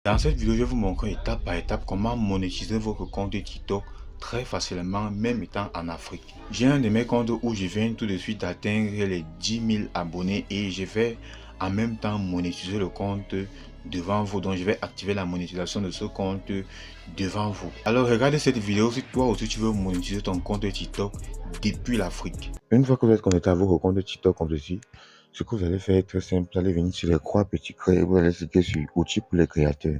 Dans cette vidéo, je vais vous montrer étape par étape comment monétiser votre compte TikTok très facilement, même étant en Afrique. J'ai un de mes comptes où je viens tout de suite d'atteindre les 10 000 abonnés et je vais en même temps monétiser le compte devant vous. Donc, je vais activer la monétisation de ce compte devant vous. Alors, regardez cette vidéo si toi aussi tu veux monétiser ton compte TikTok depuis l'Afrique. Une fois que vous êtes connecté à votre compte TikTok comme ceci, ce que vous allez faire est très simple. Vous allez venir sur les trois petits traits et vous allez cliquer sur outils pour les créateurs.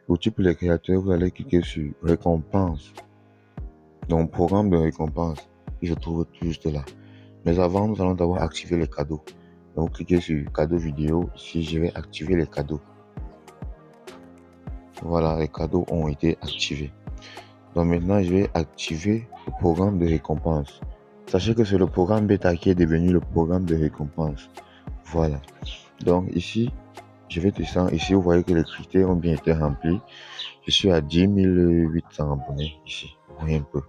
Outils pour les créateurs, vous allez cliquer sur récompense. Donc, programme de récompense, il se trouve juste là. Mais avant, nous allons d'abord activer les cadeaux. Donc, cliquez sur cadeaux vidéo. Ici, je vais activer les cadeaux. Voilà, les cadeaux ont été activés. Donc, maintenant, je vais activer le programme de récompense. Sachez que c'est le programme bêta qui est devenu le programme de récompense. Voilà. Donc, ici, je vais descendre. Ici, vous voyez que les critères ont bien été remplis. Je suis à 10 800 abonnés ici. Vous voyez un peu.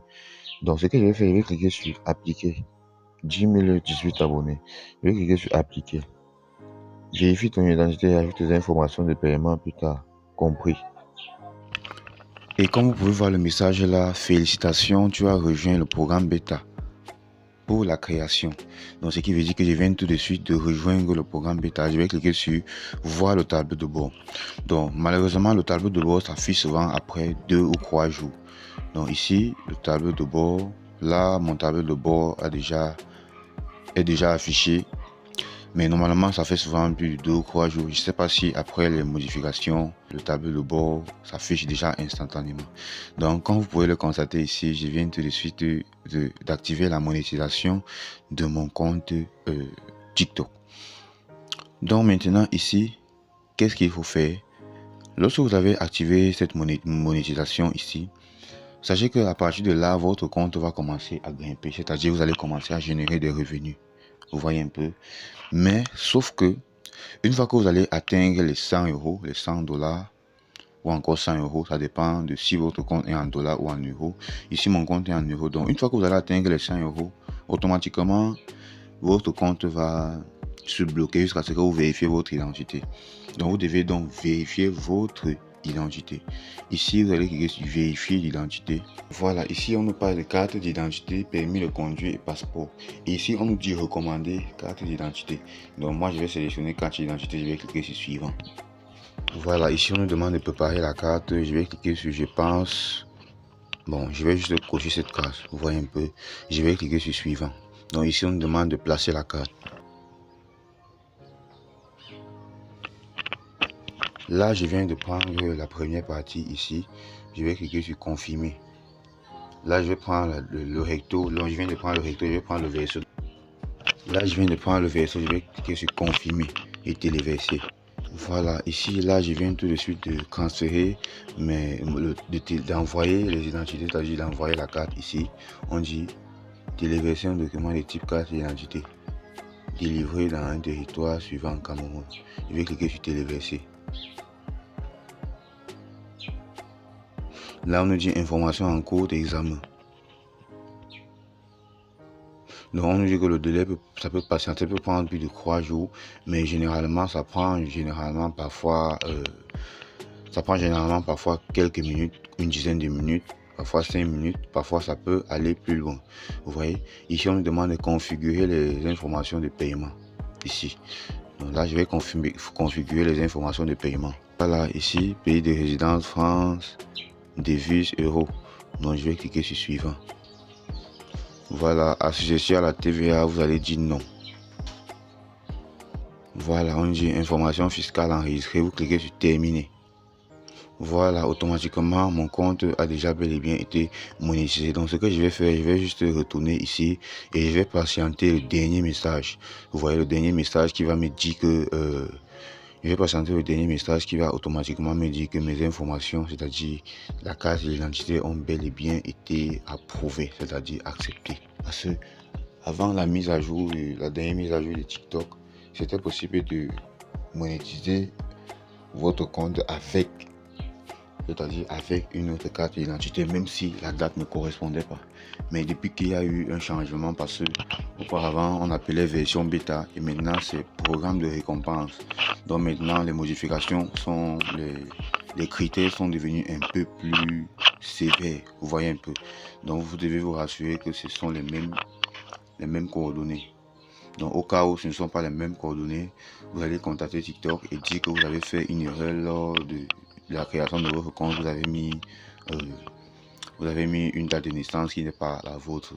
Donc, ce que je vais faire, je vais cliquer sur appliquer. 10 018 abonnés. Je vais cliquer sur appliquer. Vérifie ton identité et ajoute tes informations de paiement plus tard. Compris. Et comme vous pouvez voir le message là, félicitations, tu as rejoint le programme bêta pour la création. Donc, ce qui veut dire que je viens tout de suite de rejoindre le programme bêta. Je vais cliquer sur voir le tableau de bord. Donc, malheureusement, le tableau de bord s'affiche souvent après 2 ou 3 jours. Donc, ici, le tableau de bord, là, mon tableau de bord est déjà affiché. Mais normalement, ça fait souvent plus de 2 ou 3 jours. Je ne sais pas si après les modifications, le tableau de bord s'affiche déjà instantanément. Donc, comme vous pouvez le constater ici, je viens tout de suite d'activer la monétisation de mon compte TikTok. Donc maintenant ici, qu'est-ce qu'il faut faire? Lorsque vous avez activé cette monétisation ici, sachez qu'à partir de là, votre compte va commencer à grimper. C'est-à-dire vous allez commencer à générer des revenus. Vous voyez un peu. Mais sauf que une fois que vous allez atteindre les 100 euros, les 100 dollars ou encore 100 euros, ça dépend de si votre compte est en dollars ou en euros. Ici, mon compte est en euros. Donc, une fois que vous allez atteindre les 100 euros, automatiquement, votre compte va se bloquer jusqu'à ce que vous vérifiez votre identité. Donc, vous devez donc vérifier votre identité. Ici, vous allez cliquer sur vérifier l'identité. Voilà, ici, on nous parle de carte d'identité, permis de conduire et passeport. Et ici, on nous dit recommander carte d'identité. Donc, moi, je vais sélectionner carte d'identité, je vais cliquer sur suivant. Voilà, ici, on nous demande de préparer la carte. Je vais cliquer sur je pense. Bon, je vais juste cocher cette case. Vous voyez un peu. Je vais cliquer sur suivant. Donc, ici, on nous demande de placer la carte. Là, je viens de prendre la première partie ici. Je vais cliquer sur confirmer. Là, je vais prendre le recto. Là, je viens de prendre le recto. Je vais prendre le verso. Là, je viens de prendre le verso. Je vais cliquer sur confirmer et téléverser. Voilà, ici, là, je viens tout de suite de transférer, mais d'envoyer les identités, c'est-à-dire d'envoyer la carte ici. On dit téléverser un document de type carte d'identité délivré dans un territoire suivant Cameroun. Je vais cliquer sur téléverser. Là, on nous dit information en cours d'examen. Donc, on nous dit que le délai, ça peut patienter, peut prendre plus de 3 jours, mais généralement, ça prend parfois quelques minutes, une dizaine de minutes, parfois 5 minutes, parfois ça peut aller plus loin. Vous voyez, ici, on nous demande de configurer les informations de paiement. Ici. Donc là, je vais configurer les informations de paiement. Voilà, ici, pays de résidence, France, devise, euro. Donc, je vais cliquer sur suivant. Voilà, assujetti à la TVA, vous allez dire non. Voilà, on dit information fiscale enregistrée, vous cliquez sur terminer. Voilà, automatiquement, mon compte a déjà bel et bien été monétisé. Donc, ce que je vais faire, je vais juste retourner ici et je vais patienter le dernier message. Vous voyez le dernier message qui va me dire que... je vais patienter le dernier message qui va automatiquement me dire que mes informations, c'est-à-dire la carte d'identité, ont bel et bien été approuvées, c'est-à-dire acceptées. Parce que avant la mise à jour, la dernière mise à jour de TikTok, c'était possible de monétiser votre compte c'est-à-dire avec une autre carte d'identité, même si la date ne correspondait pas. Mais depuis qu'il y a eu un changement, parce que auparavant on appelait version bêta et maintenant c'est programme de récompense. Donc maintenant les modifications sont les critères sont devenus un peu plus sévères. Vous voyez un peu. Donc vous devez vous rassurer que ce sont les mêmes coordonnées. Donc au cas où ce ne sont pas les mêmes coordonnées, vous allez contacter TikTok et dire que vous avez fait une erreur lors de la création de votre compte. Vous avez mis une date de naissance qui n'est pas la vôtre.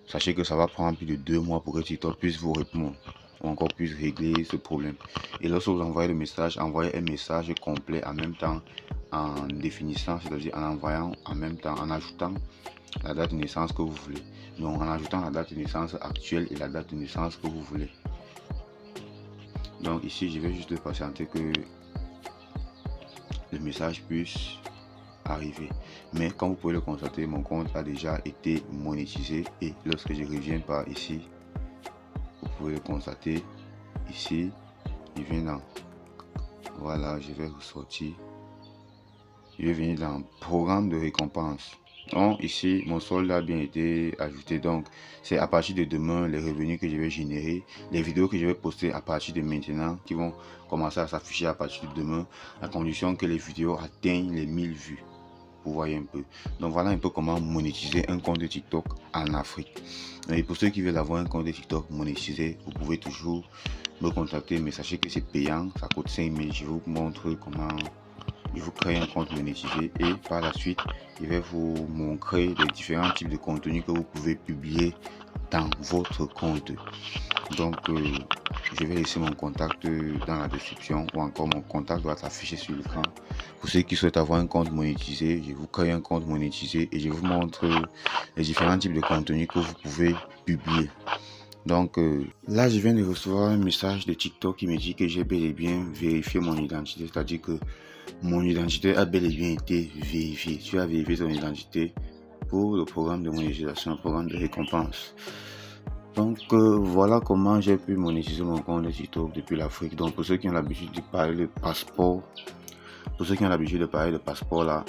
Sachez que ça va prendre plus de 2 mois pour que TikTok puisse vous répondre ou encore puisse régler ce problème. Et lorsque vous envoyez le message, envoyez un message complet en même temps en définissant, c'est-à-dire en envoyant en même temps, en ajoutant la date de naissance que vous voulez. Donc en ajoutant la date de naissance actuelle et la date de naissance que vous voulez. Donc ici, je vais juste patienter que le message puisse arriver. Mais comme vous pouvez le constater, mon compte a déjà été monétisé et lorsque je reviens par ici, vous pouvez le constater ici, il vient dans, voilà, je vais ressortir, je vais venir dans programme de récompense. Donc ici, mon solde a bien été ajouté. Donc c'est à partir de demain les revenus que je vais générer, les vidéos que je vais poster à partir de maintenant qui vont commencer à s'afficher à partir de demain, à condition que les vidéos atteignent les 1000 vues. Vous voyez un peu. Donc voilà un peu comment monétiser un compte de TikTok en Afrique. Et pour ceux qui veulent avoir un compte de TikTok monétisé, vous pouvez toujours me contacter, mais sachez que c'est payant, ça coûte 5000. Je vous montre comment il vous crée un compte monétisé et par la suite, je vais vous montrer les différents types de contenus que vous pouvez publier dans votre compte. Donc, je vais laisser mon contact dans la description ou encore mon contact doit s'afficher sur l'écran. Pour ceux qui souhaitent avoir un compte monétisé, je vous crée un compte monétisé et je vous montre les différents types de contenus que vous pouvez publier. Donc là, je viens de recevoir un message de TikTok qui me dit que j'ai bel et bien vérifié mon identité, c'est-à-dire que mon identité a bel et bien été vérifiée. Tu as vérifié ton identité pour le programme de monétisation, le programme de récompense. Donc voilà comment j'ai pu monétiser mon compte de TikTok depuis l'Afrique. Donc pour ceux qui ont l'habitude de parler de passeport, là,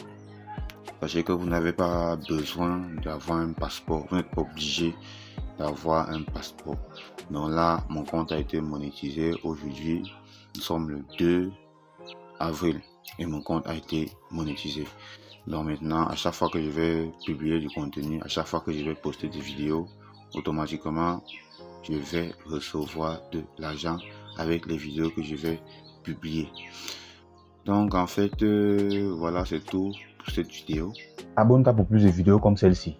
sachez que vous n'avez pas besoin d'avoir un passeport. Vous n'êtes pas obligé d'avoir un passeport. Donc là, mon compte a été monétisé. Aujourd'hui, nous sommes le 2 avril et mon compte a été monétisé. Donc maintenant, à chaque fois que je vais publier du contenu, à chaque fois que je vais poster des vidéos, automatiquement, je vais recevoir de l'argent avec les vidéos que je vais publier. Donc en fait, voilà, c'est tout pour cette vidéo. Abonne-toi pour plus de vidéos comme celle-ci.